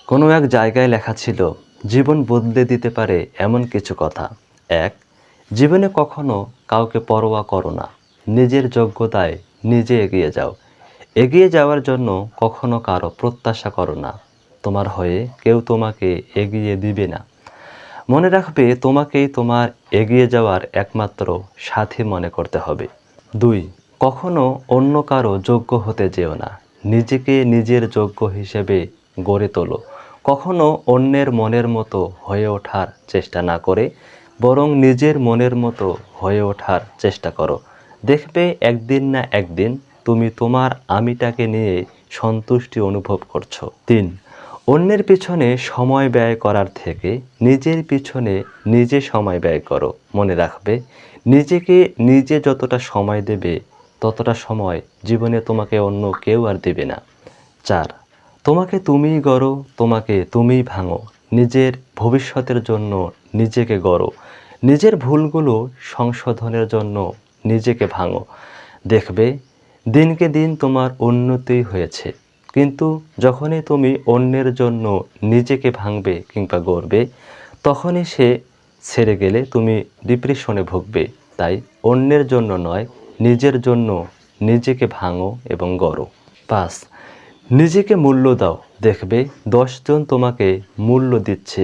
কোনো এক জায়গায় লেখা ছিল, জীবন বদলে দিতে পারে এমন কিছু কথা। এক, জীবনে কখনো কাউকে পরোয়া করো না, নিজের যোগ্যতায় নিজে এগিয়ে যাও। এগিয়ে যাওয়ার জন্য কখনো কারো প্রত্যাশা করো না, তোমার হয়ে কেউ তোমাকে এগিয়ে দিবে না। মনে রাখবে, তোমাকেই তোমার এগিয়ে যাওয়ার একমাত্র সাথী মনে করতে হবে। দুই, কখনো অন্য কারো যোগ্য হতে যেও না, নিজেকে নিজের যোগ্য হিসেবে গড়ে তোলো। কখনো অন্যের মনের মতো হয়ে ওঠার চেষ্টা না করে বরং নিজের মনের মতো হয়ে ওঠার চেষ্টা করো। দেখবে একদিন না একদিন তুমি তোমার আমিটাকে নিয়ে সন্তুষ্টি অনুভব করছো। তিন, অন্যের পিছনে সময় ব্যয় করার থেকে নিজের পিছনে নিজে সময় ব্যয় করো। মনে রাখবে, নিজেকে নিজে যতটা সময় দেবে ততটা সময় জীবনে তোমাকে অন্য কেউ আর দেবে না। চার, তোমাকে তুমিই গড়ো, তোমাকে তুমিই ভাঙো। নিজের ভবিষ্যতের জন্য নিজেকে গড়ো, নিজের ভুলগুলো সংশোধনের জন্য নিজেকে ভাঙো। দেখবে দিনকে দিন তোমার উন্নতি হয়েছে। কিন্তু যখনই তুমি অন্যের জন্য নিজেকে ভাঙবে কিংবা গড়বে, তখনই সে ছেড়ে গেলে তুমি ডিপ্রেশনে ভুগবে। তাই অন্যের জন্য নয়, নিজের জন্য নিজেকে ভাঙো এবং গড়ো। পাঁচ, নিজেকে মূল্য দাও। দেখবে 10 জন তোমাকে মূল্য দিচ্ছে।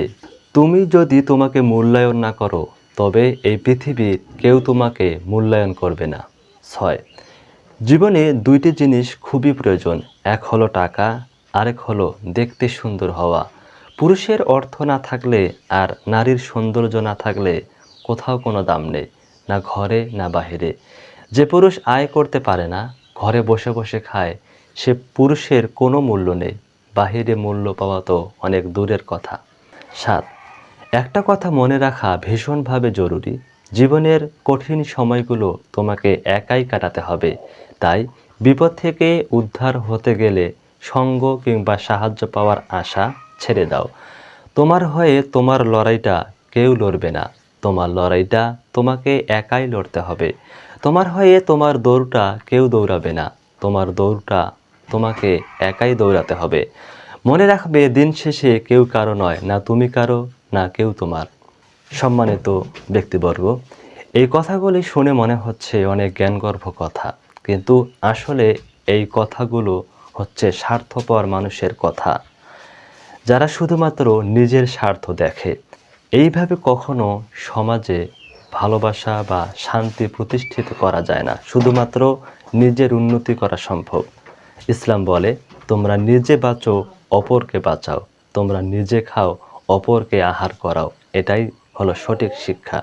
তুমি যদি তোমাকে মূল্যায়ন না করো, তবে এই পৃথিবীর কেউ তোমাকে মূল্যায়ন করবে না। 6, জীবনে দুইটি জিনিস খুবই প্রয়োজন। এক হলো টাকা, আরেক হলো দেখতে সুন্দর হওয়া। পুরুষের অর্থ না থাকলে আর নারীর সৌন্দর্য না থাকলে কোথাও কোনো দাম নেই, না ঘরে না বাহিরে। যে পুরুষ আয় করতে পারে না, ঘরে বসে বসে খায়, সে পুরুষের কোনো মূল্য নেই। বাহিরে মূল্য পাওয়া তো অনেক দূরের কথা। 7, একটা কথা মনে রাখা ভীষণভাবে জরুরি। জীবনের কঠিন সময়গুলো তোমাকে একাই কাটাতে হবে। তাই বিপদ থেকে উদ্ধার হতে গেলে সঙ্গ কিংবা সাহায্য পাওয়ার আশা ছেড়ে দাও। তোমার হয়ে তোমার লড়াইটা কেউ লড়বে না। তোমার লড়াইটা তোমাকে একাই লড়তে হবে। তোমার হয়ে তোমার দৌড়টা কেউ দৌড়াবে না। তোমার দৌড়টা তোমাকে একাই দৌড়াতে হবে। মনে রাখবে, দিন শেষে কেউ কারো নয়, না তুমি কারো, না কেউ তোমার। সম্মানিত ব্যক্তিবর্গ, এই কথাগুলি শুনে মনে হচ্ছে অনেক জ্ঞানগর্ভ কথা, কিন্তু আসলে এই কথাগুলো হচ্ছে স্বার্থপর মানুষের কথা, যারা শুধুমাত্র নিজের স্বার্থ দেখে। এইভাবে কখনো সমাজে ভালোবাসা বা শান্তি প্রতিষ্ঠিত করা যায় না। শুধুমাত্র নিজের উন্নতি করা সম্ভব। ইসলাম বলে, তোমরা নিজে বাঁচো, অপরকে বাঁচাও। তোমরা নিজে খাও, অপরকে আহার করাও। এটাই হলো সঠিক শিক্ষা।